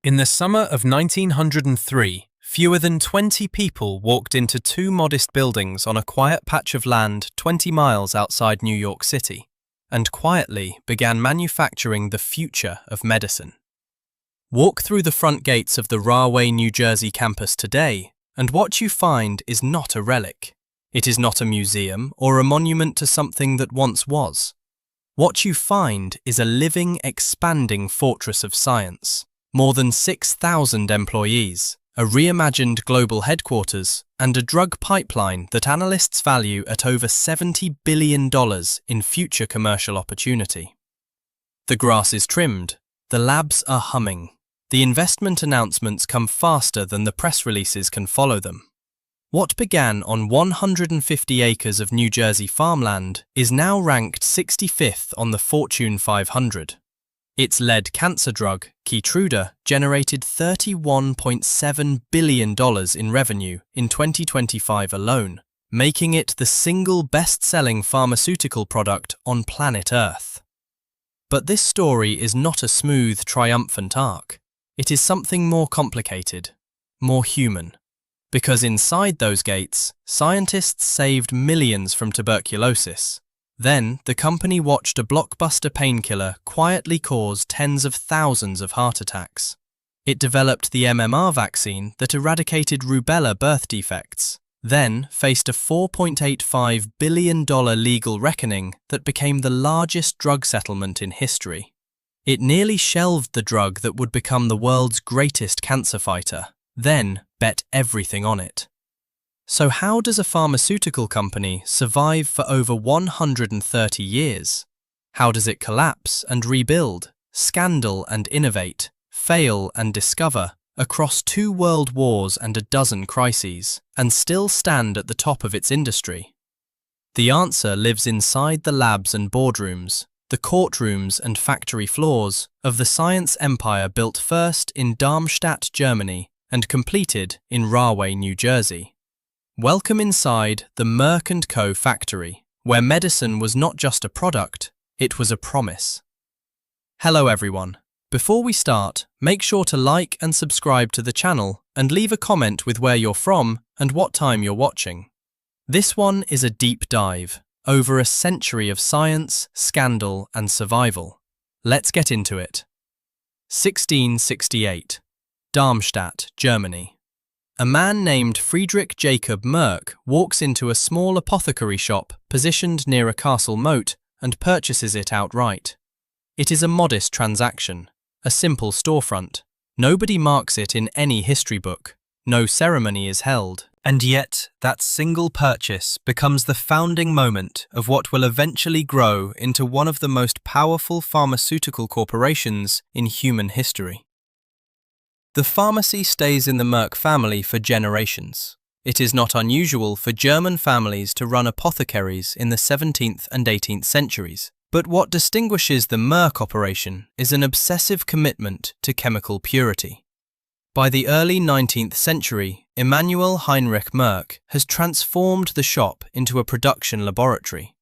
In the summer of 1903, fewer than 20 people walked into two modest buildings on a quiet patch of land 20 miles outside New York City, and quietly began manufacturing the future of medicine. Walk through the front gates of the Rahway, New Jersey campus today, and what you find is not a relic. It is not a museum or a monument to something that once was. What you find is a living, expanding fortress of science. More than 6,000 employees, a reimagined global headquarters, and a drug pipeline that analysts value at over $70 billion in future commercial opportunity. The grass is trimmed, the labs are humming. The investment announcements come faster than the press releases can follow them. What began on 150 acres of New Jersey farmland is now ranked 65th on the Fortune 500. Its lead cancer drug, Keytruda, generated $31.7 billion in revenue in 2025 alone, making it the single best-selling pharmaceutical product on planet Earth. But this story is not a smooth, triumphant arc. It is something more complicated, more human. Because inside those gates, scientists saved millions from tuberculosis. Then, the company watched a blockbuster painkiller quietly cause tens of thousands of heart attacks. It developed the MMR vaccine that eradicated rubella birth defects, then faced a $4.85 billion legal reckoning that became the largest drug settlement in history. It nearly shelved the drug that would become the world's greatest cancer fighter, then bet everything on it. So how does a pharmaceutical company survive for over 130 years? How does it collapse and rebuild, scandal and innovate, fail and discover, across 2 world wars and a dozen crises, and still stand at the top of its industry? The answer lives inside the labs and boardrooms, the courtrooms and factory floors of the science empire built first in Darmstadt, Germany, and completed in Rahway, New Jersey. Welcome inside the Merck Co factory, where medicine was not just a product, it was a promise. Hello everyone. Before we start, make sure to like and subscribe to the channel and leave a comment with where you're from and what time you're watching. This one is a deep dive, over a century of science, scandal and survival. Let's get into it. 1668. Darmstadt, Germany. A man named Friedrich Jacob Merck walks into a small apothecary shop positioned near a castle moat and purchases it outright. It is a modest transaction, a simple storefront. Nobody marks it in any history book. No ceremony is held. And yet, that single purchase becomes the founding moment of what will eventually grow into one of the most powerful pharmaceutical corporations in human history. The pharmacy stays in the Merck family for generations. It is not unusual for German families to run apothecaries in the 17th and 18th centuries. But what distinguishes the Merck operation is an obsessive commitment to chemical purity. By the early 19th century, Emanuel Heinrich Merck has transformed the shop into a production laboratory.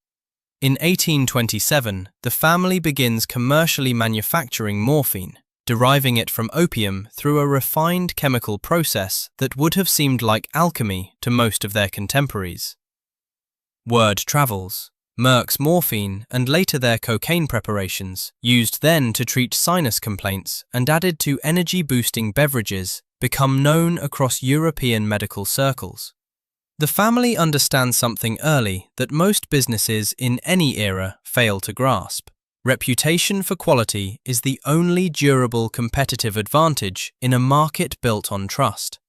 In 1827, the family begins commercially manufacturing morphine, deriving it from opium through a refined chemical process that would have seemed like alchemy to most of their contemporaries. Word travels. Merck's morphine and later their cocaine preparations, used then to treat sinus complaints and added to energy-boosting beverages, become known across European medical circles. The family understands something early that most businesses in any era fail to grasp. Reputation for quality is the only durable competitive advantage in a market built on trust.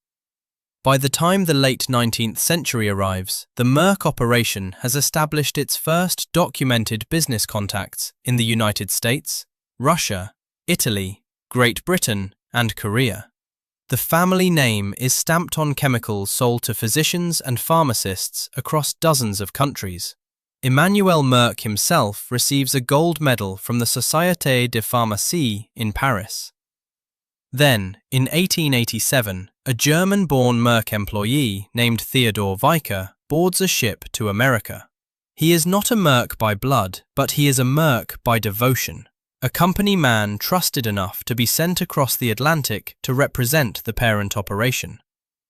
By the time the late 19th century arrives, the Merck operation has established its first documented business contacts in the United States, Russia, Italy, Great Britain, and Korea. The family name is stamped on chemicals sold to physicians and pharmacists across dozens of countries. Emmanuel Merck himself receives a gold medal from the Société de Pharmacie in Paris. Then, in 1887, a German-born Merck employee named Theodor Weicker boards a ship to America. He is not a Merck by blood, but he is a Merck by devotion. a company man trusted enough to be sent across the Atlantic to represent the parent operation.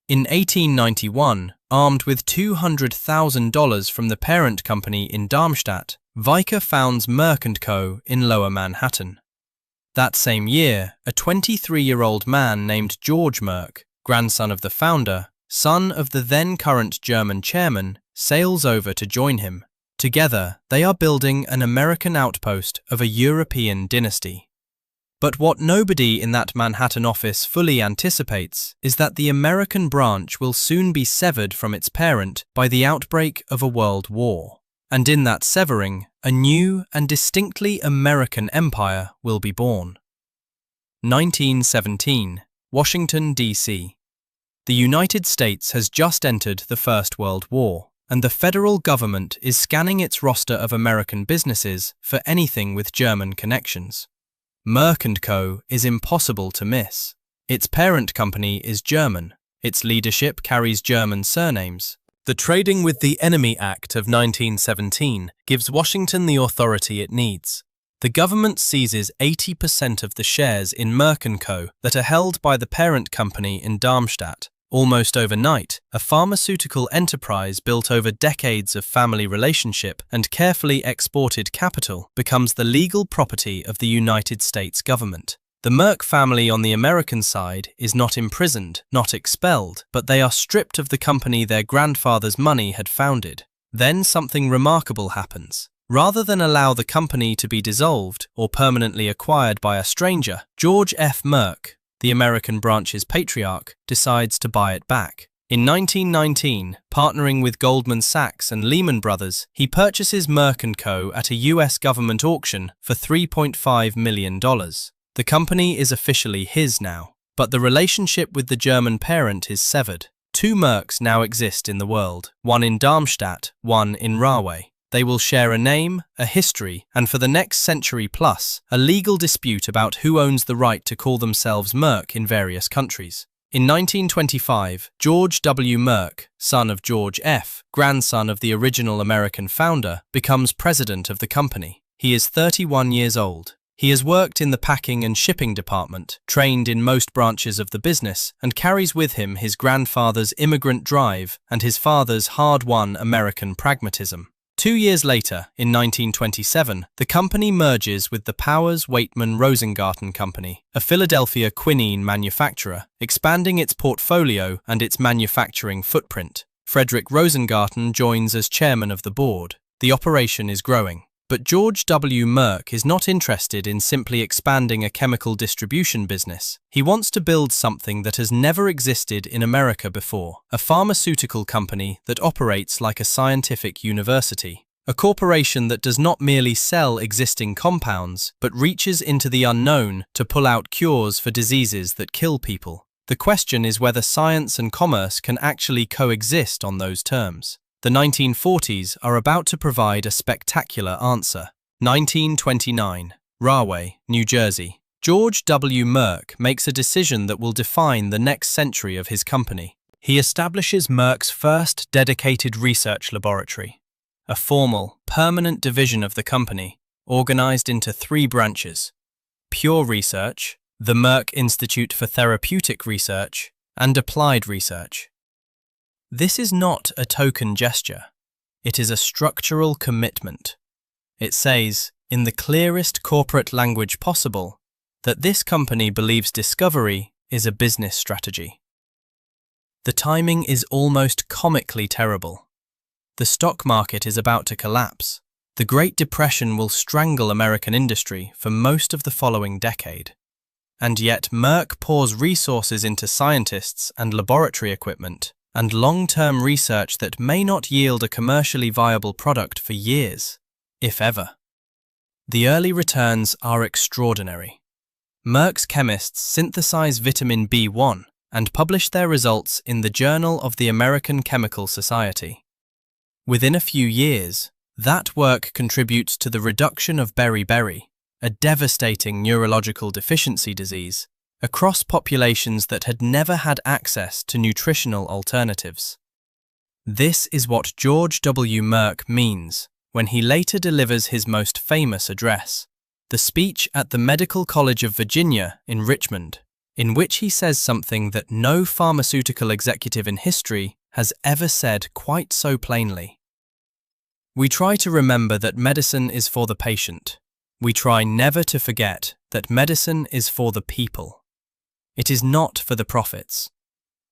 In 1891, armed with $200,000 from the parent company in Darmstadt, Vioxx founds Merck Co. in Lower Manhattan. That same year, a 23-year-old man named George Merck, grandson of the founder, son of the then-current German chairman, sails over to join him. Together, they are building an American outpost of a European dynasty. But what nobody in that Manhattan office fully anticipates is that the American branch will soon be severed from its parent by the outbreak of a world war. And in that severing, a new and distinctly American empire will be born. 1917, Washington, D.C. The United States has just entered the First World War, and the federal government is scanning its roster of American businesses for anything with German connections. Merck Co. is impossible to miss. Its parent company is German. Its leadership carries German surnames. The Trading with the Enemy Act of 1917 gives Washington the authority it needs. The government seizes 80% of the shares in Merck Co. that are held by the parent company in Darmstadt. Almost overnight, a pharmaceutical enterprise built over decades of family relationship and carefully exported capital becomes the legal property of the United States government. The Merck family on the American side is not imprisoned, not expelled, but they are stripped of the company their grandfather's money had founded. Then something remarkable happens. Rather than allow the company to be dissolved or permanently acquired by a stranger, George F. Merck, the American branch's patriarch, decides to buy it back. In 1919, partnering with Goldman Sachs and Lehman Brothers, he purchases Merck Co. at a US government auction for $3.5 million. The company is officially his now, but the relationship with the German parent is severed. Two Mercks now exist in the world, one in Darmstadt, one in Rahway. They will share a name, a history, and for the next century plus, a legal dispute about who owns the right to call themselves Merck in various countries. In 1925, George W. Merck, son of George F., grandson of the original American founder, becomes president of the company. He is 31 years old. He has worked in the packing and shipping department, trained in most branches of the business, and carries with him his grandfather's immigrant drive and his father's hard-won American pragmatism. 2 years later, in 1927, the company merges with the Powers Waitman Rosengarten Company, a Philadelphia quinine manufacturer, expanding its portfolio and its manufacturing footprint. Frederick Rosengarten joins as chairman of the board. The operation is growing. But George W. Merck is not interested in simply expanding a chemical distribution business. He wants to build something that has never existed in America before, a pharmaceutical company that operates like a scientific university, a corporation that does not merely sell existing compounds, but reaches into the unknown to pull out cures for diseases that kill people. The question is whether science and commerce can actually coexist on those terms. The 1940s are about to provide a spectacular answer. 1929, Rahway, New Jersey. George W. Merck makes a decision that will define the next century of his company. He establishes Merck's first dedicated research laboratory, a formal, permanent division of the company, organized into 3 branches: Pure Research, the Merck Institute for Therapeutic Research, and Applied Research. This is not a token gesture. It is a structural commitment. It says, in the clearest corporate language possible, that this company believes discovery is a business strategy. The timing is almost comically terrible. The stock market is about to collapse. The Great Depression will strangle American industry for most of the following decade. And yet Merck pours resources into scientists and laboratory equipment and long-term research that may not yield a commercially viable product for years, if ever. The early returns are extraordinary. Merck's chemists synthesize vitamin B1 and publish their results in the Journal of the American Chemical Society. Within a few years, that work contributes to the reduction of beriberi, a devastating neurological deficiency disease, across populations that had never had access to nutritional alternatives. This is what George W. Merck means when he later delivers his most famous address. the speech at the Medical College of Virginia in Richmond, in which he says something that no pharmaceutical executive in history has ever said quite so plainly. We try to remember that medicine is for the patient. We try never to forget that medicine is for the people. It is not for the profits.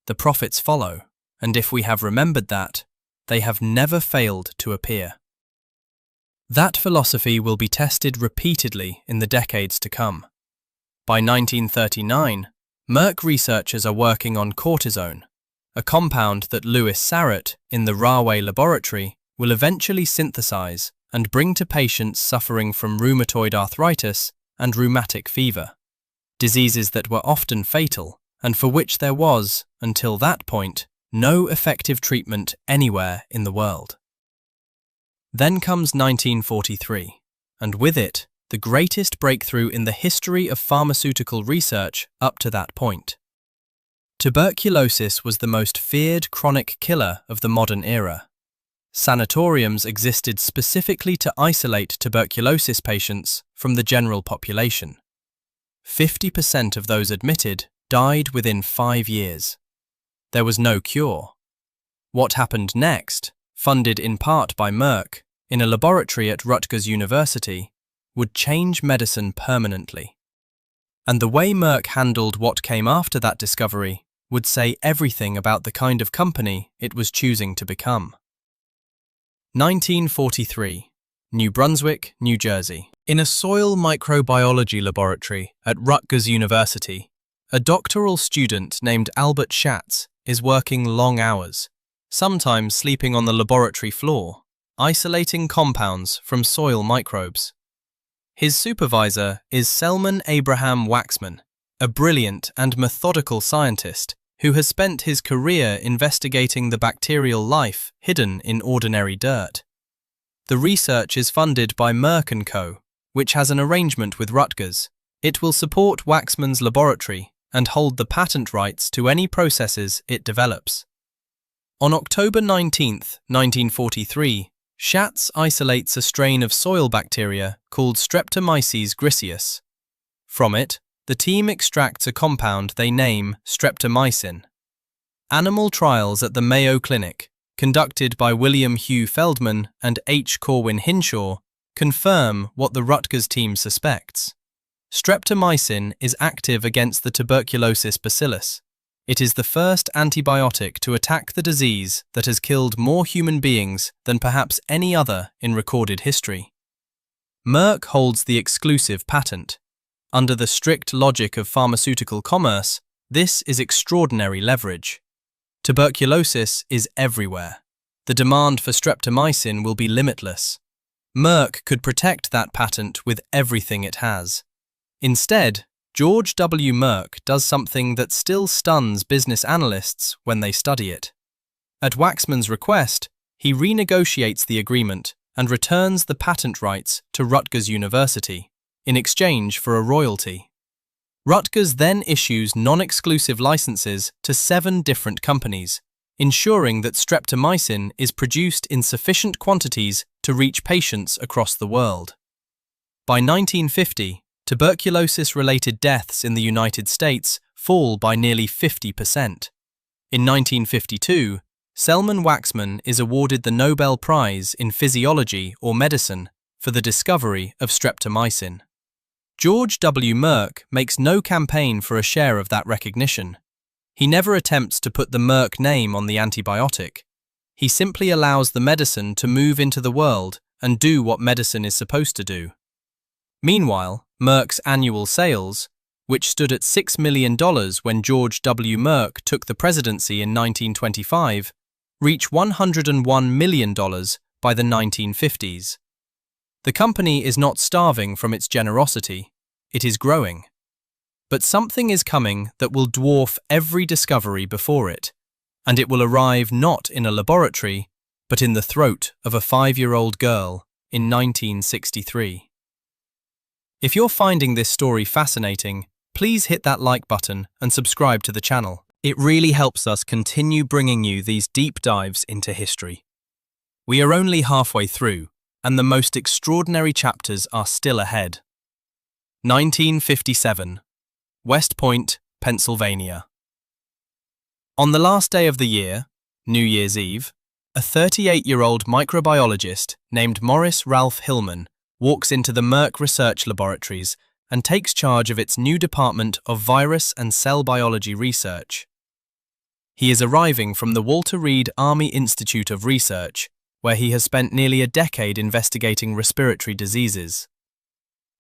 The profits follow, and if we have remembered that, they have never failed to appear. That philosophy will be tested repeatedly in the decades to come. By 1939, Merck researchers are working on cortisone, a compound that Louis Sarret in the Rahway laboratory will eventually synthesize and bring to patients suffering from rheumatoid arthritis and rheumatic fever, diseases that were often fatal and for which there was, until that point, no effective treatment anywhere in the world. Then comes 1943, and with it, the greatest breakthrough in the history of pharmaceutical research up to that point. Tuberculosis was the most feared chronic killer of the modern era. Sanatoriums existed specifically to isolate tuberculosis patients from the general population. 50% of those admitted died within 5 years. There was no cure. What happened next, funded in part by Merck, in a laboratory at Rutgers University, would change medicine permanently. And the way Merck handled what came after that discovery would say everything about the kind of company it was choosing to become. 1943, New Brunswick, New Jersey. In a soil microbiology laboratory at Rutgers University, a doctoral student named Albert Schatz is working long hours, sometimes sleeping on the laboratory floor, isolating compounds from soil microbes. His supervisor is Selman Abraham Waxman, a brilliant and methodical scientist who has spent his career investigating the bacterial life hidden in ordinary dirt. The research is funded by Merck Co, which has an arrangement with Rutgers. It will support Waxman's laboratory and hold the patent rights to any processes it develops. On October 19, 1943, Schatz isolates a strain of soil bacteria called Streptomyces griseus. From it, the team extracts a compound they name streptomycin. Animal trials at the Mayo Clinic, conducted by William Hugh Feldman and H. Corwin Hinshaw, confirm what the Rutgers team suspects. Streptomycin is active against the tuberculosis bacillus. It is the first antibiotic to attack the disease that has killed more human beings than perhaps any other in recorded history. Merck holds the exclusive patent. Under the strict logic of pharmaceutical commerce, this is extraordinary leverage. Tuberculosis is everywhere. The demand for streptomycin will be limitless. Merck could protect that patent with everything it has. Instead, George W. Merck does something that still stuns business analysts when they study it. At Waxman's request, he renegotiates the agreement and returns the patent rights to Rutgers University, in exchange for a royalty. Rutgers then issues non-exclusive licenses to 7 different companies, ensuring that streptomycin is produced in sufficient quantities to reach patients across the world. By 1950, tuberculosis-related deaths in the United States fall by nearly 50%. In 1952, Selman Waxman is awarded the Nobel Prize in Physiology or Medicine for the discovery of streptomycin. George W. Merck makes no campaign for a share of that recognition. He never attempts to put the Merck name on the antibiotic. He simply allows the medicine to move into the world and do what medicine is supposed to do. Meanwhile, Merck's annual sales, which stood at $6 million when George W. Merck took the presidency in 1925, reach $101 million by the 1950s. The company is not starving from its generosity, it is growing. But something is coming that will dwarf every discovery before it, and it will arrive not in a laboratory, but in the throat of a 5-year-old girl in 1963. If you're finding this story fascinating, please hit that like button and subscribe to the channel. It really helps us continue bringing you these deep dives into history. We are only halfway through, and the most extraordinary chapters are still ahead. 1957. West Point, Pennsylvania. On the last day of the year, New Year's Eve, a 38-year-old microbiologist named Morris Ralph Hillman walks into the Merck Research Laboratories and takes charge of its new department of virus and cell biology research. He is arriving from the Walter Reed Army Institute of Research, where he has spent nearly a decade investigating respiratory diseases.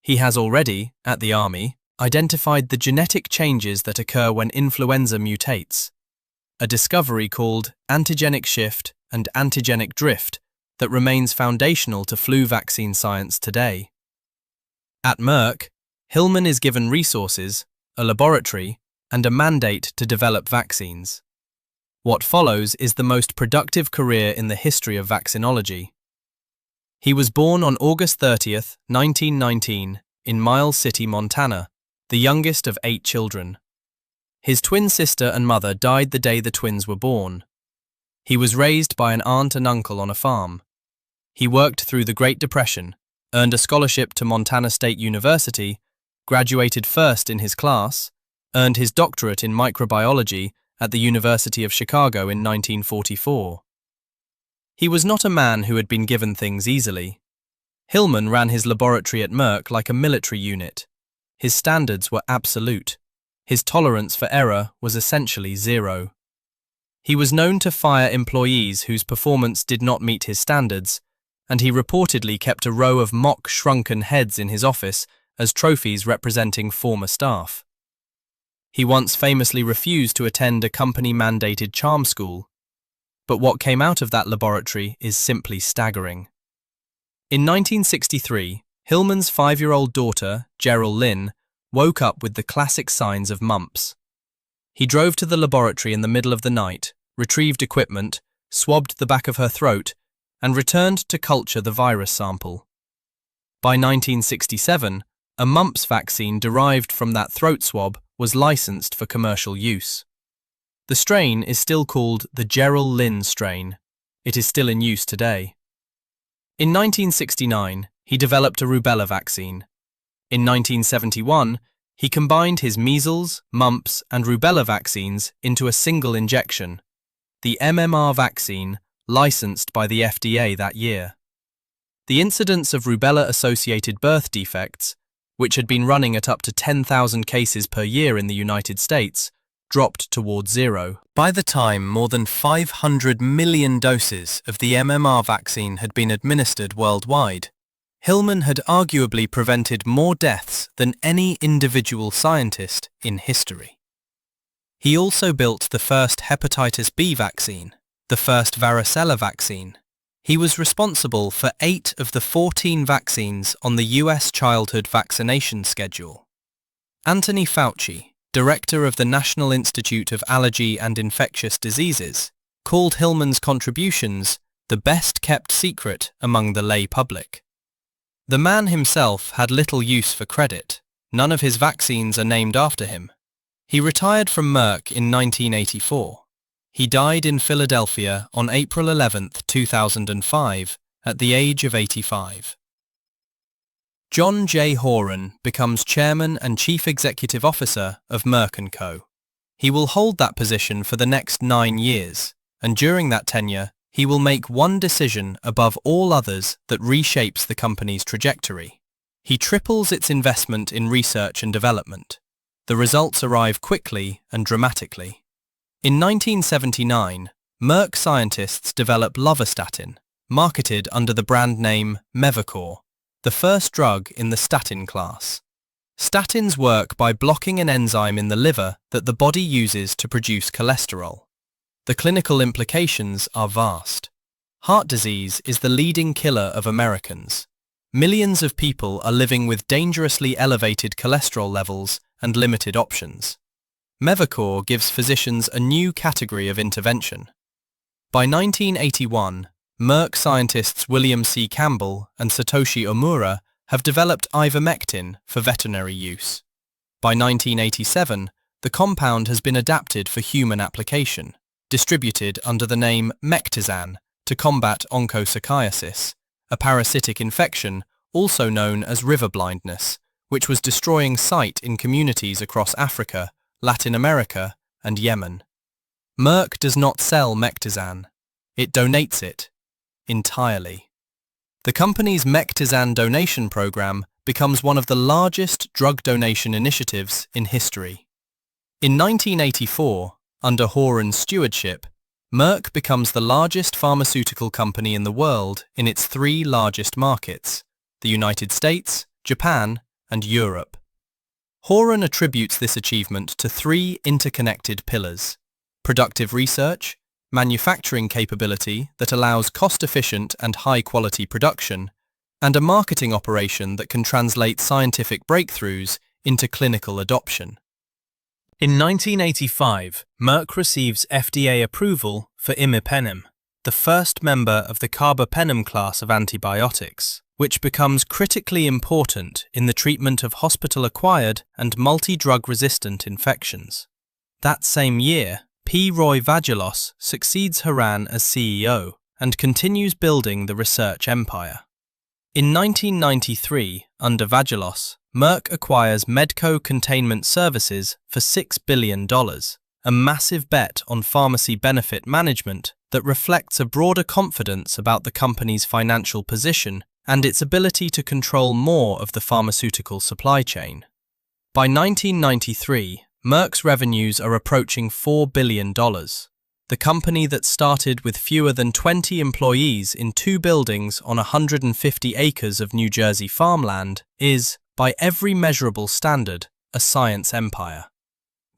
He has already, at the Army, identified the genetic changes that occur when influenza mutates, a discovery called antigenic shift and antigenic drift that remains foundational to flu vaccine science today. At Merck, Hillman is given resources, a laboratory, and a mandate to develop vaccines. What follows is the most productive career in the history of vaccinology. He was born on August 30th, 1919, in Miles City, Montana, the youngest of 8 children. His twin sister and mother died the day the twins were born. He was raised by an aunt and uncle on a farm. He worked through the Great Depression, earned a scholarship to Montana State University, graduated first in his class, earned his doctorate in microbiology at the University of Chicago in 1944. He was not a man who had been given things easily. Hillman ran his laboratory at Merck like a military unit. His standards were absolute. His tolerance for error was essentially zero. He was known to fire employees whose performance did not meet his standards, and he reportedly kept a row of mock shrunken heads in his office as trophies representing former staff. He once famously refused to attend a company-mandated charm school, but what came out of that laboratory is simply staggering. In 1963, Hillman's 5-year-old daughter, Gerald Lynn, woke up with the classic signs of mumps. He drove to the laboratory in the middle of the night, retrieved equipment, swabbed the back of her throat, and returned to culture the virus sample. By 1967, a mumps vaccine derived from that throat swab was licensed for commercial use. The strain is still called the Gerald Lynn strain. It is still in use today. In 1969, he developed a rubella vaccine. In 1971, he combined his measles, mumps, and rubella vaccines into a single injection, the MMR vaccine, licensed by the FDA that year. The incidence of rubella-associated birth defects, which had been running at up to 10,000 cases per year in the United States, dropped towards zero. By the time more than 500 million doses of the MMR vaccine had been administered worldwide, Hillman had arguably prevented more deaths than any individual scientist in history. He also built the first hepatitis B vaccine, the first varicella vaccine. He was responsible for 8 of the 14 vaccines on the US childhood vaccination schedule. Anthony Fauci, director of the National Institute of Allergy and Infectious Diseases, called Hillman's contributions the best-kept secret among the lay public. The man himself had little use for credit. None of his vaccines are named after him. He retired from Merck in 1984. He died in Philadelphia on April 11, 2005, at the age of 85. John J. Horan becomes Chairman and Chief Executive Officer of Merck Co. He will hold that position for the next 9 years, and during that tenure, he will make one decision above all others that reshapes the company's trajectory. He triples its investment in research and development. The results arrive quickly and dramatically. In 1979, Merck scientists develop lovastatin, marketed under the brand name Merck, the first drug in the statin class. Statins work by blocking an enzyme in the liver that the body uses to produce cholesterol. The clinical implications are vast. Heart disease is the leading killer of Americans. Millions of people are living with dangerously elevated cholesterol levels and limited options. Merck gives physicians a new category of intervention. By 1981, Merck scientists William C. Campbell and Satoshi Omura have developed ivermectin for veterinary use. By 1987, the compound has been adapted for human application, distributed under the name Mectizan to combat onchocerciasis, a parasitic infection also known as river blindness, which was destroying sight in communities across Africa, Latin America, and Yemen. Merck does not sell Mectizan. It donates it entirely. The company's Mectizan donation program becomes one of the largest drug donation initiatives in history. In 1984, under Horan's stewardship, Merck becomes the largest pharmaceutical company in the world in its three largest markets, the United States, Japan, and Europe. Horan attributes this achievement to three interconnected pillars: productive research, manufacturing capability that allows cost-efficient and high-quality production, and a marketing operation that can translate scientific breakthroughs into clinical adoption. In 1985, Merck receives FDA approval for imipenem, the first member of the carbapenem class of antibiotics, which becomes critically important in the treatment of hospital-acquired and multi-drug-resistant infections. That same year, P. Roy Vagelos succeeds Horan as CEO and continues building the research empire. In 1993, under Vagelos, Merck acquires Medco Containment Services for $6 billion, a massive bet on pharmacy benefit management that reflects a broader confidence about the company's financial position and its ability to control more of the pharmaceutical supply chain. By 1993, Merck's revenues are approaching $4 billion. The company that started with fewer than 20 employees in 2 buildings on 150 acres of New Jersey farmland is, by every measurable standard, a science empire.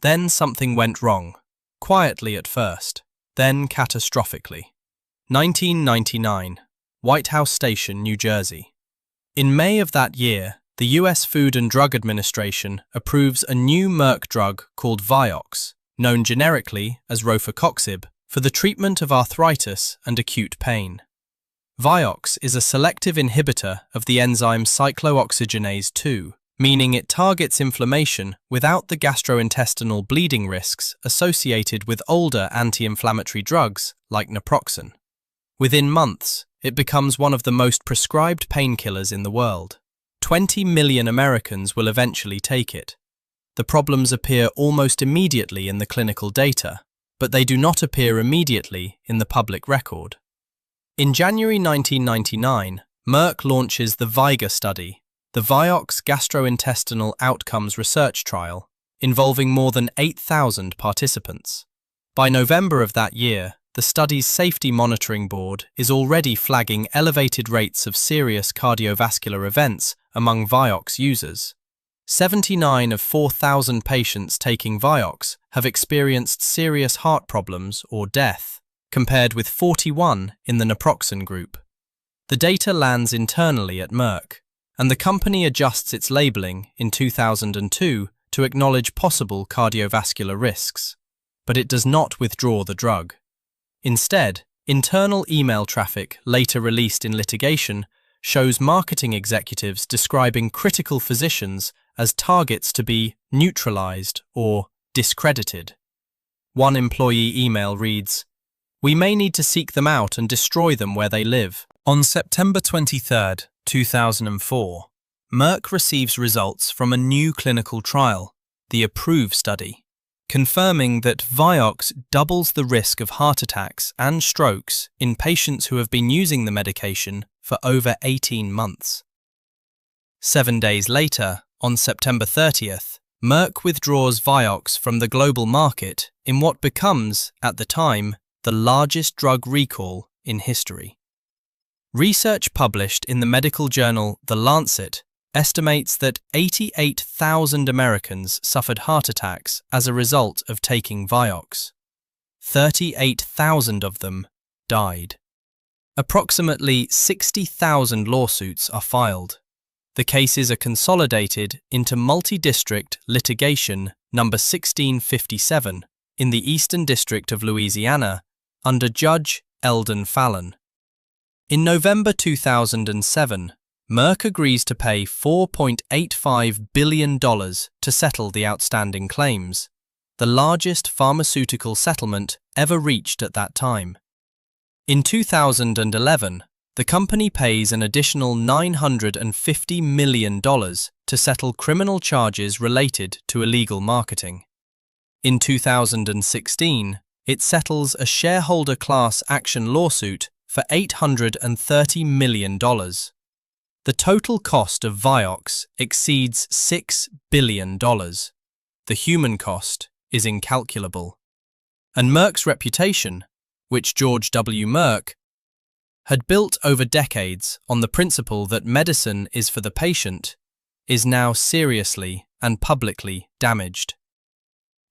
Then something went wrong, quietly at first, then catastrophically. 1999, White House Station, New Jersey. In May of that year, the U.S. Food and Drug Administration approves a new Merck drug called Vioxx, known generically as rofecoxib, for the treatment of arthritis and acute pain. Vioxx is a selective inhibitor of the enzyme cyclooxygenase 2, meaning it targets inflammation without the gastrointestinal bleeding risks associated with older anti-inflammatory drugs like naproxen. Within months, it becomes one of the most prescribed painkillers in the world. 20 million Americans will eventually take it. The problems appear almost immediately in the clinical data, but they do not appear immediately in the public record. In January 1999, Merck launches the VIGA study, the Vioxx Gastrointestinal Outcomes Research Trial, involving more than 8,000 participants. By November of that year, the study's Safety Monitoring Board is already flagging elevated rates of serious cardiovascular events among Vioxx users. 79 of 4,000 patients taking Vioxx have experienced serious heart problems or death, compared with 41 in the naproxen group. The data lands internally at Merck, and the company adjusts its labeling in 2002 to acknowledge possible cardiovascular risks. But it does not withdraw the drug. Instead, internal email traffic later released in litigation shows marketing executives describing critical physicians as targets to be neutralized or discredited. One employee email reads, "We may need to seek them out and destroy them where they live." On September 23, 2004, Merck receives results from a new clinical trial, the APPROVE study, confirming that Vioxx doubles the risk of heart attacks and strokes in patients who have been using the medication for over 18 months. 7 days later, on September 30th, Merck withdraws Vioxx from the global market in what becomes, at the time, the largest drug recall in history. Research published in the medical journal The Lancet estimates that 88,000 Americans suffered heart attacks as a result of taking Vioxx. 38,000 of them died. Approximately 60,000 lawsuits are filed. The cases are consolidated into multi-district litigation number 1657 in the Eastern District of Louisiana under Judge Eldon Fallon. In November 2007, Merck agrees to pay $4.85 billion to settle the outstanding claims, the largest pharmaceutical settlement ever reached at that time. In 2011, the company pays an additional $950 million to settle criminal charges related to illegal marketing. In 2016, it settles a shareholder class action lawsuit for $830 million. The total cost of Vioxx exceeds $6 billion. The human cost is incalculable. And Merck's reputation, which George W. Merck had built over decades on the principle that medicine is for the patient, is now seriously and publicly damaged.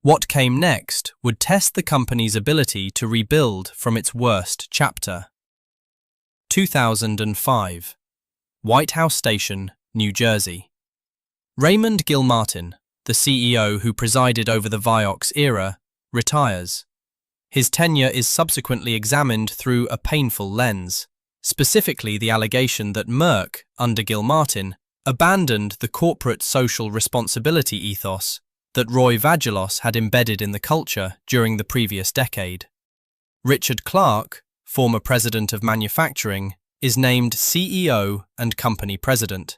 What came next would test the company's ability to rebuild from its worst chapter. 2005. White House Station, New Jersey. Raymond Gilmartin, the CEO who presided over the Vioxx era, retires. His tenure is subsequently examined through a painful lens, specifically the allegation that Merck, under Gilmartin, abandoned the corporate social responsibility ethos that Roy Vagelos had embedded in the culture during the previous decade. Richard Clark, former president of manufacturing, is named CEO and company president.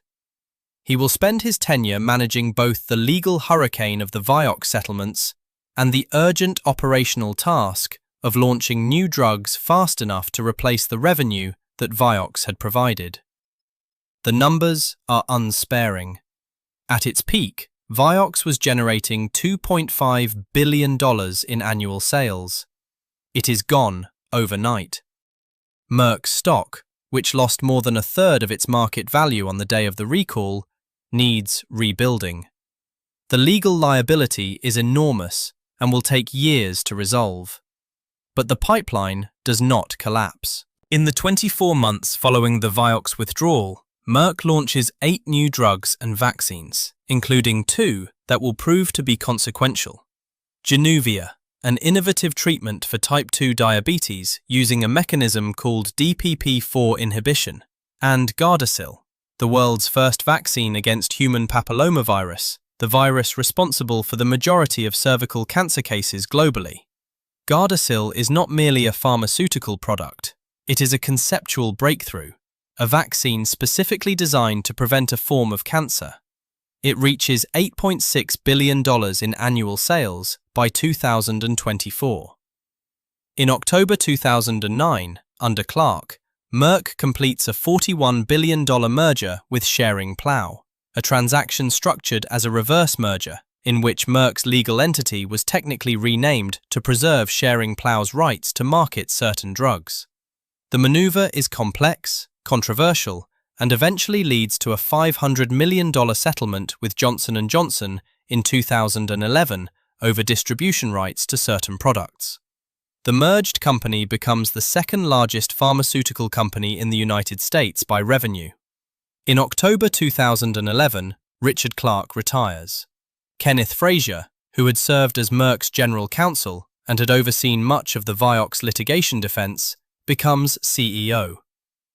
He will spend his tenure managing both the legal hurricane of the Vioxx settlements and the urgent operational task of launching new drugs fast enough to replace the revenue that Vioxx had provided. The numbers are unsparing. At its peak, Vioxx was generating $2.5 billion in annual sales. It is gone overnight. Merck's stock, which lost more than a third of its market value on the day of the recall, needs rebuilding. The legal liability is enormous and will take years to resolve. But the pipeline does not collapse. In the 24 months following the Vioxx withdrawal, Merck launches 8 new drugs and vaccines, including 2 that will prove to be consequential. Januvia, an innovative treatment for type 2 diabetes using a mechanism called DPP-4 inhibition, and Gardasil, the world's first vaccine against human papillomavirus, the virus responsible for the majority of cervical cancer cases globally. Gardasil is not merely a pharmaceutical product, it is a conceptual breakthrough, a vaccine specifically designed to prevent a form of cancer. It reaches $8.6 billion in annual sales by 2024. In October 2009, under Clark, Merck completes a $41 billion merger with Schering-Plough, a transaction structured as a reverse merger in which Merck's legal entity was technically renamed to preserve Schering-Plough's rights to market certain drugs. The maneuver is complex, controversial, and eventually leads to a $500 million settlement with Johnson & Johnson in 2011 over distribution rights to certain products. The merged company becomes the second largest pharmaceutical company in the United States by revenue. In October 2011, Richard Clark retires. Kenneth Frazier, who had served as Merck's general counsel and had overseen much of the Vioxx litigation defense, becomes CEO.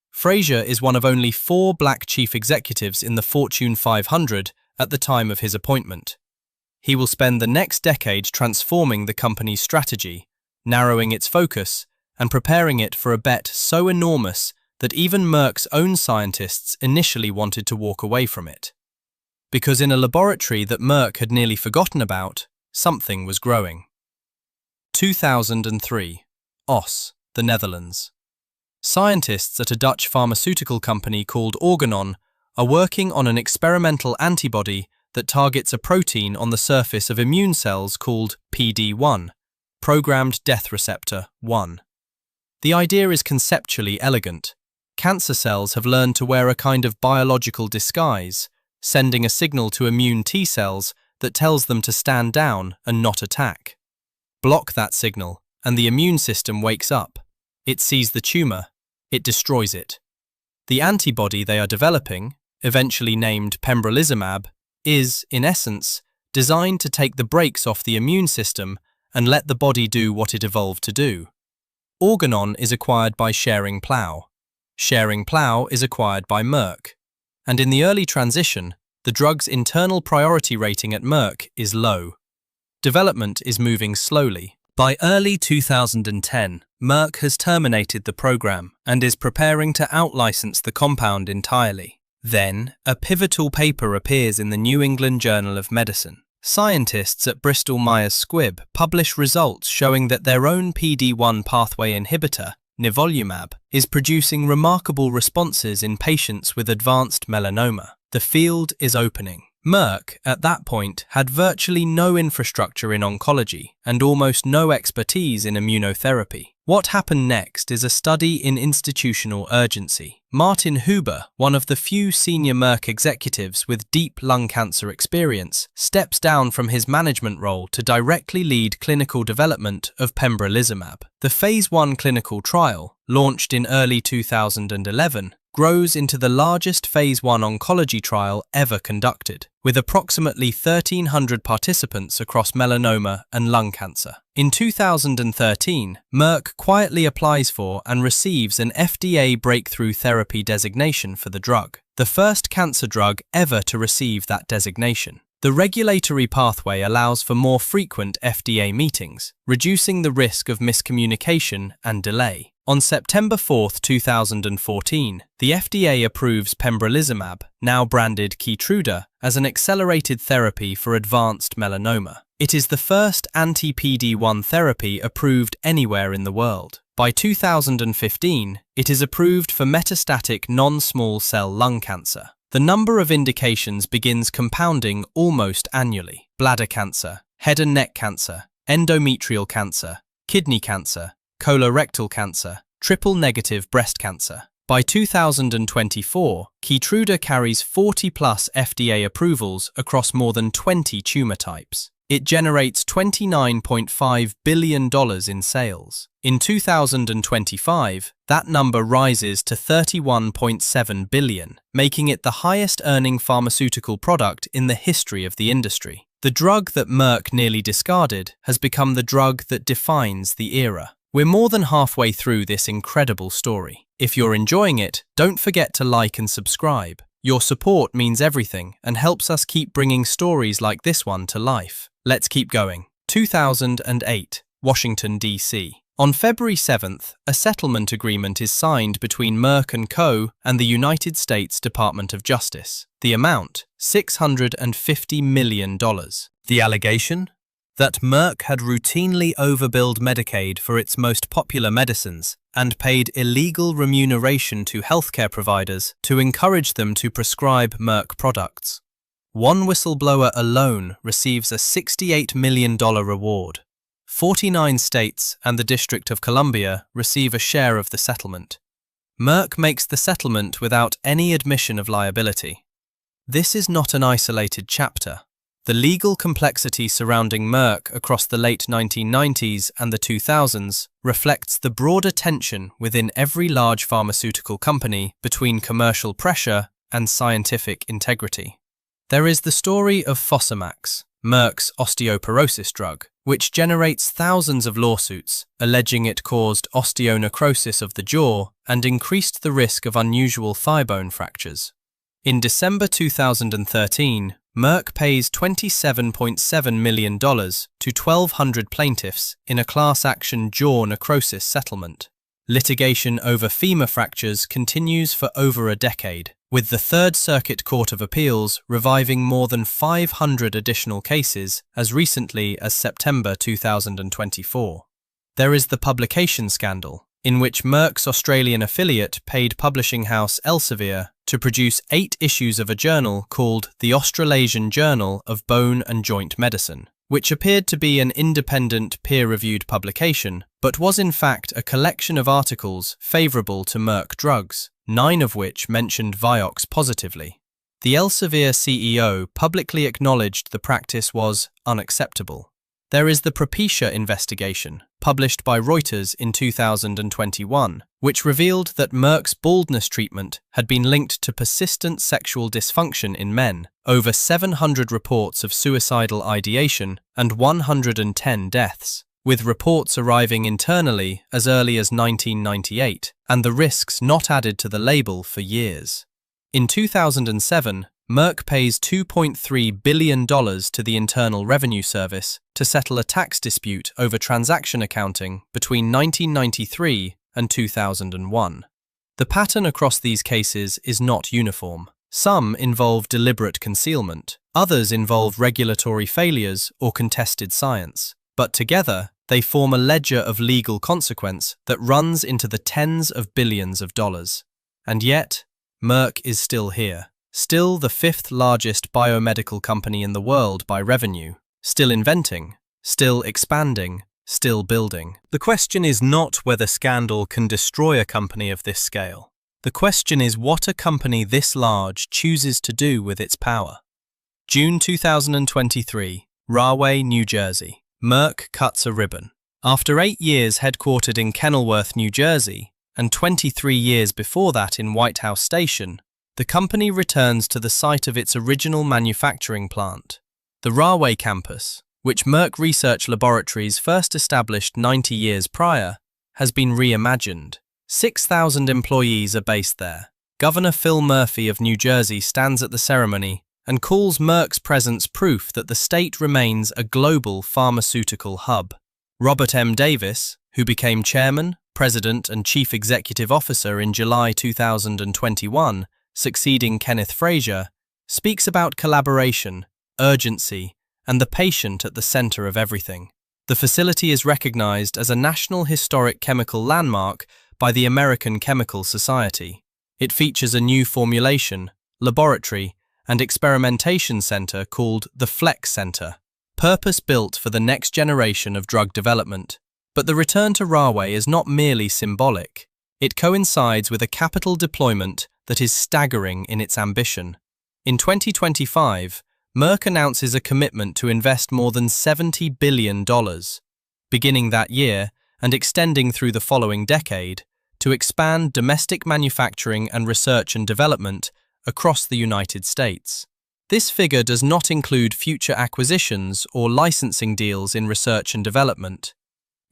Frazier is one of only 4 black chief executives in the Fortune 500 at the time of his appointment. He will spend the next decade transforming the company's strategy, narrowing its focus, and preparing it for a bet so enormous that even Merck's own scientists initially wanted to walk away from it. Because in a laboratory that Merck had nearly forgotten about, something was growing. 2003. Oss, the Netherlands. Scientists at a Dutch pharmaceutical company called Organon are working on an experimental antibody that targets a protein on the surface of immune cells called PD-1, Programmed Death Receptor 1. The idea is conceptually elegant. Cancer cells have learned to wear a kind of biological disguise, sending a signal to immune T cells that tells them to stand down and not attack. Block that signal, and the immune system wakes up. It sees the tumor. It destroys it. The antibody they are developing, eventually named pembrolizumab, is, in essence, designed to take the brakes off the immune system and let the body do what it evolved to do. Organon is acquired by Schering-Plough. Schering-Plough is acquired by Merck. And in the early transition, the drug's internal priority rating at Merck is low. Development is moving slowly. By early 2010, Merck has terminated the program and is preparing to outlicense the compound entirely. Then, a pivotal paper appears in the New England Journal of Medicine. Scientists at Bristol Myers Squibb publish results showing that their own PD-1 pathway inhibitor, nivolumab, is producing remarkable responses in patients with advanced melanoma. The field is opening. Merck, at that point, had virtually no infrastructure in oncology and almost no expertise in immunotherapy. What happened next is a study in institutional urgency. Martin Huber, one of the few senior Merck executives with deep lung cancer experience, steps down from his management role to directly lead clinical development of pembrolizumab. The Phase 1 clinical trial, launched in early 2011, grows into the largest Phase 1 oncology trial ever conducted, with approximately 1,300 participants across melanoma and lung cancer. In 2013, Merck quietly applies for and receives an FDA Breakthrough Therapy designation for the drug, the first cancer drug ever to receive that designation. The regulatory pathway allows for more frequent FDA meetings, reducing the risk of miscommunication and delay. On September 4, 2014, the FDA approves pembrolizumab, now branded Keytruda, as an accelerated therapy for advanced melanoma. It is the first anti-PD-1 therapy approved anywhere in the world. By 2015, it is approved for metastatic non-small cell lung cancer. The number of indications begins compounding almost annually. Bladder cancer, head and neck cancer, endometrial cancer, kidney cancer, colorectal cancer, triple-negative breast cancer. By 2024, Keytruda carries 40-plus FDA approvals across more than 20 tumor types. It generates $29.5 billion in sales. In 2025, that number rises to $31.7 billion, making it the highest-earning pharmaceutical product in the history of the industry. The drug that Merck nearly discarded has become the drug that defines the era. We're more than halfway through this incredible story. If you're enjoying it, don't forget to like and subscribe. Your support means everything and helps us keep bringing stories like this one to life. Let's keep going. 2008, Washington, D.C. On February 7th, a settlement agreement is signed between Merck Co. and the United States Department of Justice. The amount, $650 million. The allegation? That Merck had routinely overbilled Medicaid for its most popular medicines and paid illegal remuneration to healthcare providers to encourage them to prescribe Merck products. One whistleblower alone receives a $68 million reward. 49 states and the District of Columbia receive a share of the settlement. Merck makes the settlement without any admission of liability. This is not an isolated chapter. The legal complexity surrounding Merck across the late 1990s and the 2000s reflects the broader tension within every large pharmaceutical company between commercial pressure and scientific integrity. There is the story of Fosamax, Merck's osteoporosis drug, which generates thousands of lawsuits alleging it caused osteonecrosis of the jaw and increased the risk of unusual thigh bone fractures. In December 2013, Merck pays $27.7 million to 1,200 plaintiffs in a class action jaw necrosis settlement. Litigation over femur fractures continues for over a decade, with the Third Circuit Court of Appeals reviving more than 500 additional cases as recently as September 2024. There is the publication scandal, in which Merck's Australian affiliate paid publishing house Elsevier to produce 8 issues of a journal called the Australasian Journal of Bone and Joint Medicine, which appeared to be an independent peer-reviewed publication, but was in fact a collection of articles favourable to Merck drugs, 9 of which mentioned Vioxx positively. The Elsevier CEO publicly acknowledged the practice was unacceptable. There is the Propecia investigation, published by Reuters in 2021, which revealed that Merck's baldness treatment had been linked to persistent sexual dysfunction in men, over 700 reports of suicidal ideation, and 110 deaths, with reports arriving internally as early as 1998, and the risks not added to the label for years. In 2007, Merck pays $2.3 billion to the Internal Revenue Service to settle a tax dispute over transaction accounting between 1993 and 2001. The pattern across these cases is not uniform. Some involve deliberate concealment, others involve regulatory failures or contested science. But together, they form a ledger of legal consequence that runs into the tens of billions of dollars. And yet, Merck is still here, still the fifth largest biomedical company in the world by revenue, still inventing, still expanding, still building. The question is not whether scandal can destroy a company of this scale. The question is what a company this large chooses to do with its power. June 2023, Rahway, New Jersey. Merck cuts a ribbon. After 8 years headquartered in Kenilworth, New Jersey, and 23 years before that in White House Station, the company returns to the site of its original manufacturing plant. The Rahway campus, which Merck Research Laboratories first established 90 years prior, has been reimagined. 6,000 employees are based there. Governor Phil Murphy of New Jersey stands at the ceremony and calls Merck's presence proof that the state remains a global pharmaceutical hub. Robert M. Davis, who became chairman, president and chief executive officer in July 2021, succeeding Kenneth Frazier, speaks about collaboration, urgency, and the patient at the center of everything. The facility is recognized as a National Historic Chemical Landmark by the American Chemical Society. It features a new formulation, laboratory, and experimentation center called the Flex Center, purpose-built for the next generation of drug development. But the return to Rahway is not merely symbolic. It coincides with a capital deployment that is staggering in its ambition. In 2025, Merck announces a commitment to invest more than $70 billion, beginning that year and extending through the following decade, to expand domestic manufacturing and research and development across the United States. This figure does not include future acquisitions or licensing deals in research and development.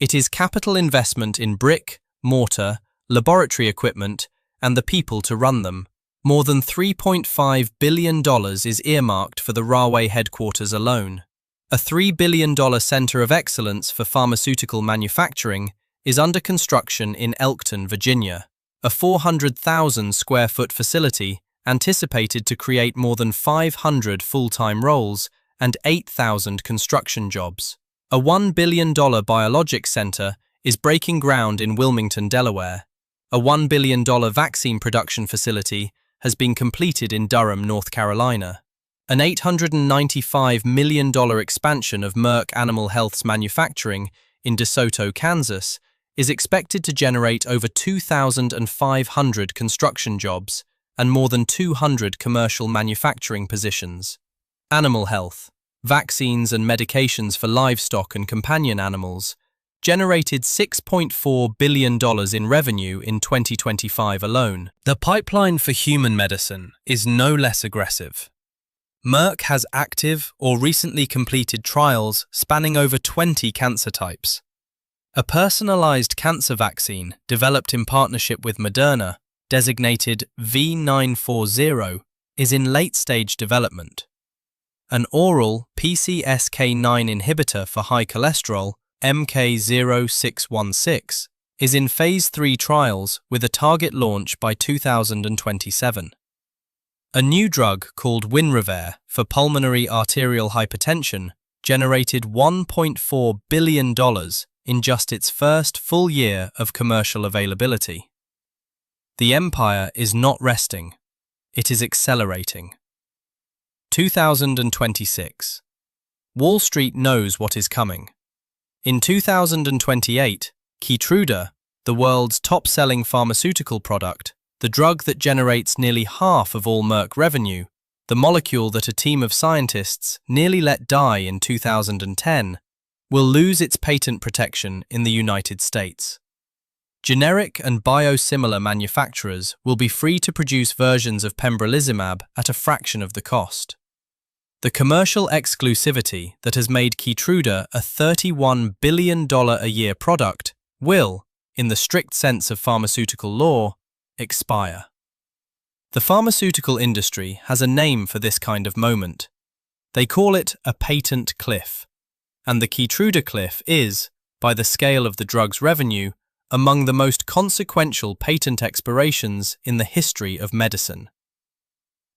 It is capital investment in brick, mortar, laboratory equipment, and the people to run them. More than $3.5 billion is earmarked for the Rahway headquarters alone. A $3 billion center of excellence for pharmaceutical manufacturing is under construction in Elkton, Virginia, a 400,000 square foot facility anticipated to create more than 500 full-time roles and 8,000 construction jobs. A $1 billion biologics center is breaking ground in Wilmington, Delaware. A $1 billion vaccine production facility has been completed in Durham, North Carolina. An $895 million expansion of Merck Animal Health's manufacturing in DeSoto, Kansas, is expected to generate over 2,500 construction jobs and more than 200 commercial manufacturing positions. Animal health, vaccines and medications for livestock and companion animals, generated $6.4 billion in revenue in 2025 alone. The pipeline for human medicine is no less aggressive. Merck has active or recently completed trials spanning over 20 cancer types. A personalized cancer vaccine developed in partnership with Moderna, designated V940, is in late-stage development. An oral PCSK9 inhibitor for high cholesterol, MK0616, is in Phase 3 trials with a target launch by 2027. A new drug called Winrevair for pulmonary arterial hypertension generated $1.4 billion in just its first full year of commercial availability. The empire is not resting, it is accelerating. 2026. Wall Street knows what is coming. In 2028, Keytruda, the world's top-selling pharmaceutical product, the drug that generates nearly half of all Merck revenue, the molecule that a team of scientists nearly let die in 2010, will lose its patent protection in the United States. Generic and biosimilar manufacturers will be free to produce versions of pembrolizumab at a fraction of the cost. The commercial exclusivity that has made Keytruda a $31 billion a year product will, in the strict sense of pharmaceutical law, expire. The pharmaceutical industry has a name for this kind of moment. They call it a patent cliff, and the Keytruda cliff is, by the scale of the drug's revenue, among the most consequential patent expirations in the history of medicine.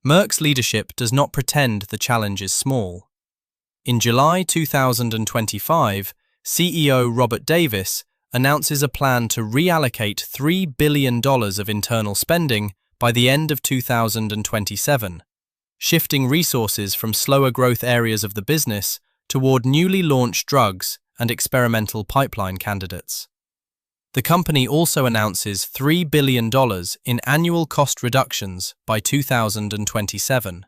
Merck's leadership does not pretend the challenge is small. In July 2025, CEO Robert Davis announces a plan to reallocate $3 billion of internal spending by the end of 2027, shifting resources from slower growth areas of the business toward newly launched drugs and experimental pipeline candidates. The company also announces $3 billion in annual cost reductions by 2027.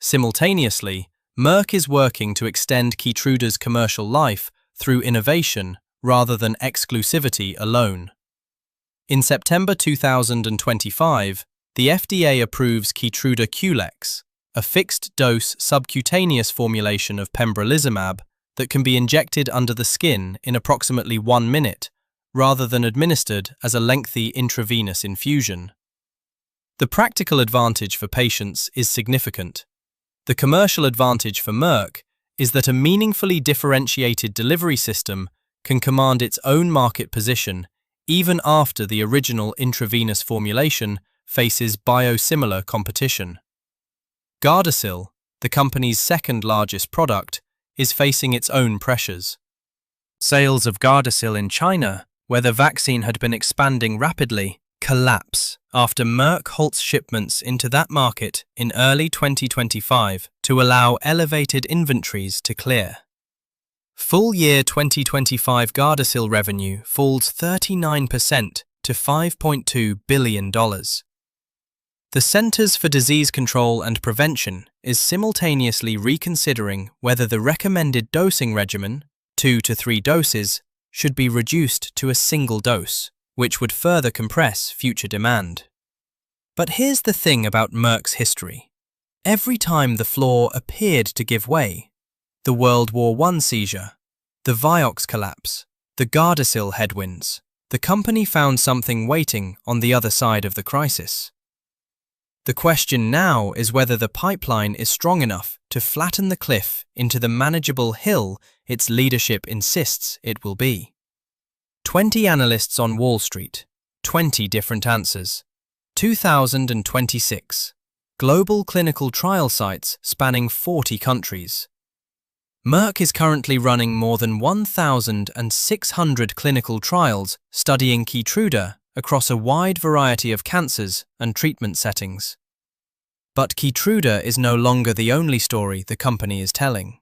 Simultaneously, Merck is working to extend Keytruda's commercial life through innovation rather than exclusivity alone. In September 2025, the FDA approves Keytruda QLEX, a fixed-dose subcutaneous formulation of pembrolizumab that can be injected under the skin in approximately 1 minute, rather than administered as a lengthy intravenous infusion. The practical advantage for patients is significant. The commercial advantage for Merck is that a meaningfully differentiated delivery system can command its own market position even after the original intravenous formulation faces biosimilar competition. Gardasil, the company's second-largest product, is facing its own pressures. Sales of Gardasil in China, where the vaccine had been expanding rapidly, collapse after Merck halts shipments into that market in early 2025 to allow elevated inventories to clear. Full-year 2025 Gardasil revenue falls 39% to $5.2 billion. The Centers for Disease Control and Prevention is simultaneously reconsidering whether the recommended dosing regimen, 2 to 3 doses, should be reduced to a single dose, which would further compress future demand. But here's the thing about Merck's history. Every time the floor appeared to give way, the World War I seizure, the Vioxx collapse, the Gardasil headwinds, the company found something waiting on the other side of the crisis. The question now is whether the pipeline is strong enough to flatten the cliff into the manageable hill its leadership insists it will be. 20 analysts on Wall Street, 20 different answers. 2026. Global clinical trial sites spanning 40 countries. Merck is currently running more than 1,600 clinical trials studying Keytruda across a wide variety of cancers and treatment settings. But Keytruda is no longer the only story the company is telling.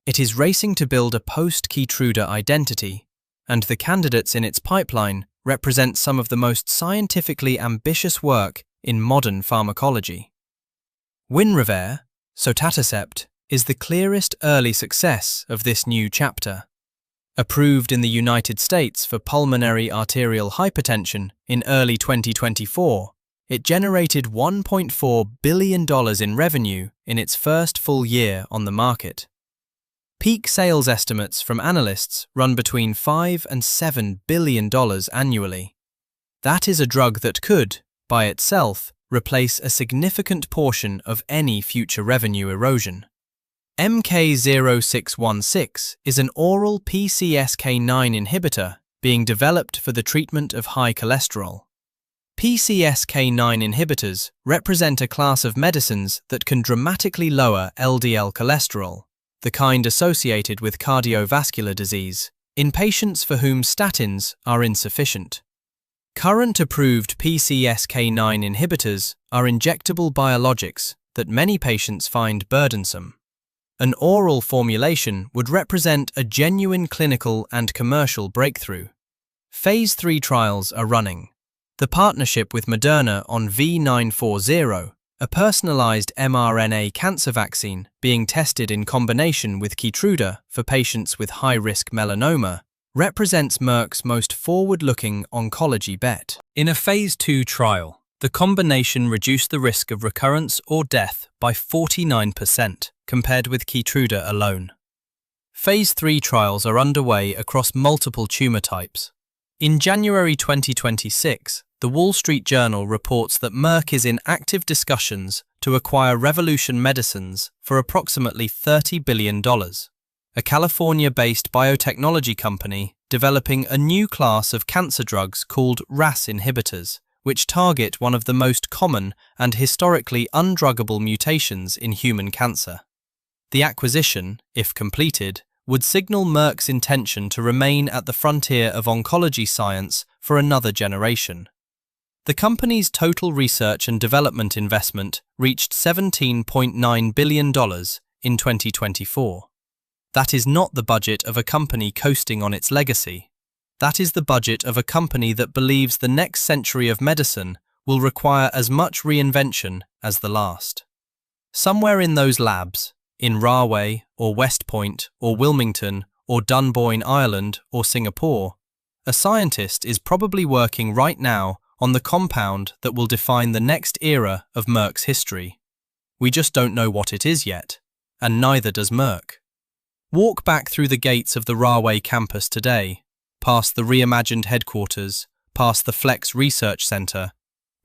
It is racing to build a post-Keytruda identity, and the candidates in its pipeline represent some of the most scientifically ambitious work in modern pharmacology. Winrevair, sotatercept, is the clearest early success of this new chapter. Approved in the United States for pulmonary arterial hypertension in early 2024, it generated $1.4 billion in revenue in its first full year on the market. Peak sales estimates from analysts run between $5 and $7 billion annually. That is a drug that could, by itself, replace a significant portion of any future revenue erosion. MK0616 is an oral PCSK9 inhibitor being developed for the treatment of high cholesterol. PCSK9 inhibitors represent a class of medicines that can dramatically lower LDL cholesterol, the kind associated with cardiovascular disease, in patients for whom statins are insufficient. Current approved PCSK9 inhibitors are injectable biologics that many patients find burdensome. An oral formulation would represent a genuine clinical and commercial breakthrough. Phase 3 trials are running. The partnership with Moderna on V940, a personalized mRNA cancer vaccine being tested in combination with Keytruda for patients with high-risk melanoma, represents Merck's most forward-looking oncology bet. In a Phase 2 trial, the combination reduced the risk of recurrence or death by 49%, compared with Keytruda alone. Phase 3 trials are underway across multiple tumor types. In January 2026, the Wall Street Journal reports that Merck is in active discussions to acquire Revolution Medicines for approximately $30 billion, a California-based biotechnology company developing a new class of cancer drugs called RAS inhibitors, which target one of the most common and historically undruggable mutations in human cancer. The acquisition, if completed, would signal Merck's intention to remain at the frontier of oncology science for another generation. The company's total research and development investment reached $17.9 billion in 2024. That is not the budget of a company coasting on its legacy. That is the budget of a company that believes the next century of medicine will require as much reinvention as the last. Somewhere in those labs, in Rahway or West Point or Wilmington or Dunboyne, Ireland or Singapore, a scientist is probably working right now on the compound that will define the next era of Merck's history. We just don't know what it is yet, and neither does Merck. Walk back through the gates of the Rahway campus today, past the reimagined headquarters, past the Flex Research Center,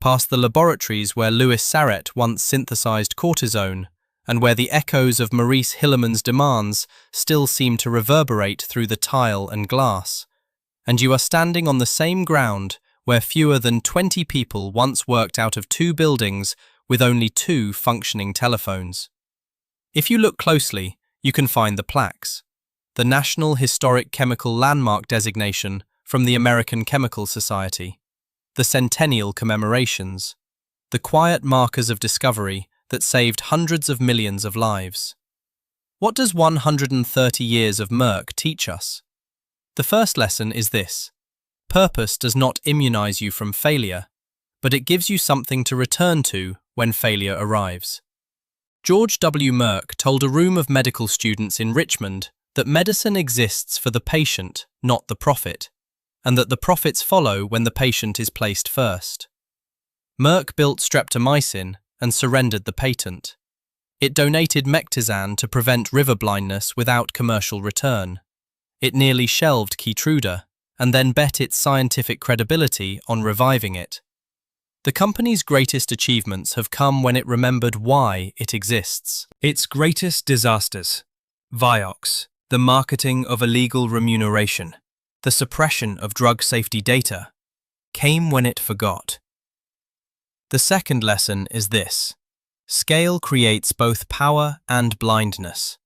past the laboratories where Louis Sarret once synthesized cortisone, and where the echoes of Maurice Hillerman's demands still seem to reverberate through the tile and glass. And you are standing on the same ground where fewer than 20 people once worked out of 2 buildings with only 2 functioning telephones. If you look closely, you can find the plaques. The National Historic Chemical Landmark designation from the American Chemical Society, the centennial commemorations, the quiet markers of discovery that saved hundreds of millions of lives. What does 130 years of Merck teach us? The first lesson is this: purpose does not immunize you from failure, but it gives you something to return to when failure arrives. George W. Merck told a room of medical students in Richmond that medicine exists for the patient, not the profit, and that the profits follow when the patient is placed first. Merck built streptomycin and surrendered the patent. It donated Mectizan to prevent river blindness without commercial return. It nearly shelved Keytruda and then bet its scientific credibility on reviving it. The company's greatest achievements have come when it remembered why it exists. Its greatest disasters: Vioxx, the marketing of illegal remuneration, the suppression of drug safety data, came when it forgot. The second lesson is this: scale creates both power and blindness.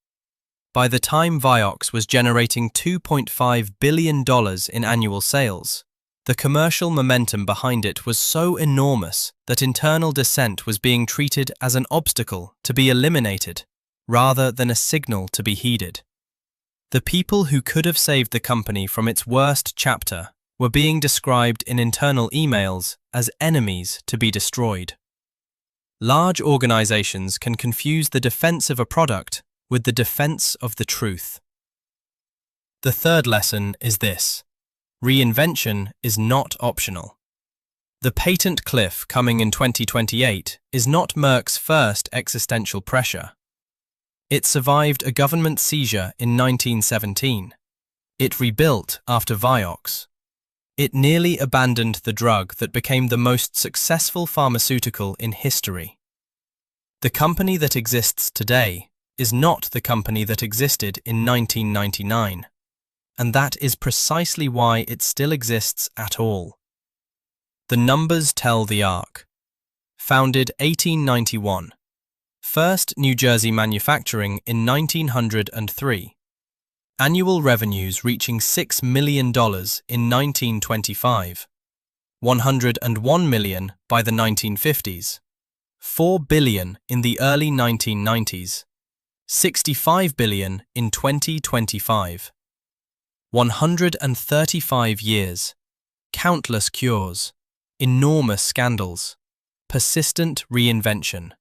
By the time Vioxx was generating $2.5 billion in annual sales, the commercial momentum behind it was so enormous that internal dissent was being treated as an obstacle to be eliminated, rather than a signal to be heeded. The people who could have saved the company from its worst chapter were being described in internal emails as enemies to be destroyed. Large organizations can confuse the defense of a product with the defense of the truth. The third lesson is this: reinvention is not optional. The patent cliff coming in 2028 is not Merck's first existential pressure. It survived a government seizure in 1917. It rebuilt after Vioxx. It nearly abandoned the drug that became the most successful pharmaceutical in history. The company that exists today is not the company that existed in 1999. And that is precisely why it still exists at all. The numbers tell the arc. Founded 1891. First New Jersey manufacturing in 1903. Annual revenues reaching $6 million in 1925. $101 million by the 1950s. $4 billion in the early 1990s. $65 billion in 2025. 135 years, countless cures, enormous scandals, persistent reinvention.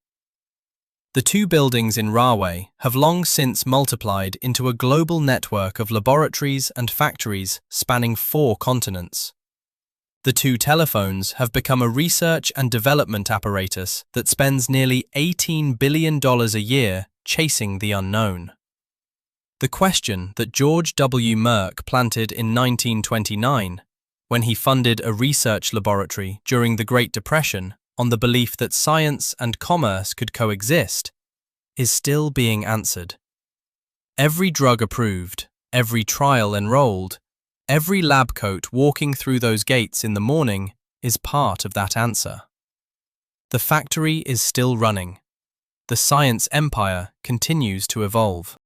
The 2 buildings in Rahway have long since multiplied into a global network of laboratories and factories spanning 4 continents. The 2 telephones have become a research and development apparatus that spends nearly $18 billion a year chasing the unknown. The question that George W. Merck planted in 1929, when he funded a research laboratory during the Great Depression on the belief that science and commerce could coexist, is still being answered. Every drug approved, every trial enrolled, every lab coat walking through those gates in the morning is part of that answer. The factory is still running. The science empire continues to evolve.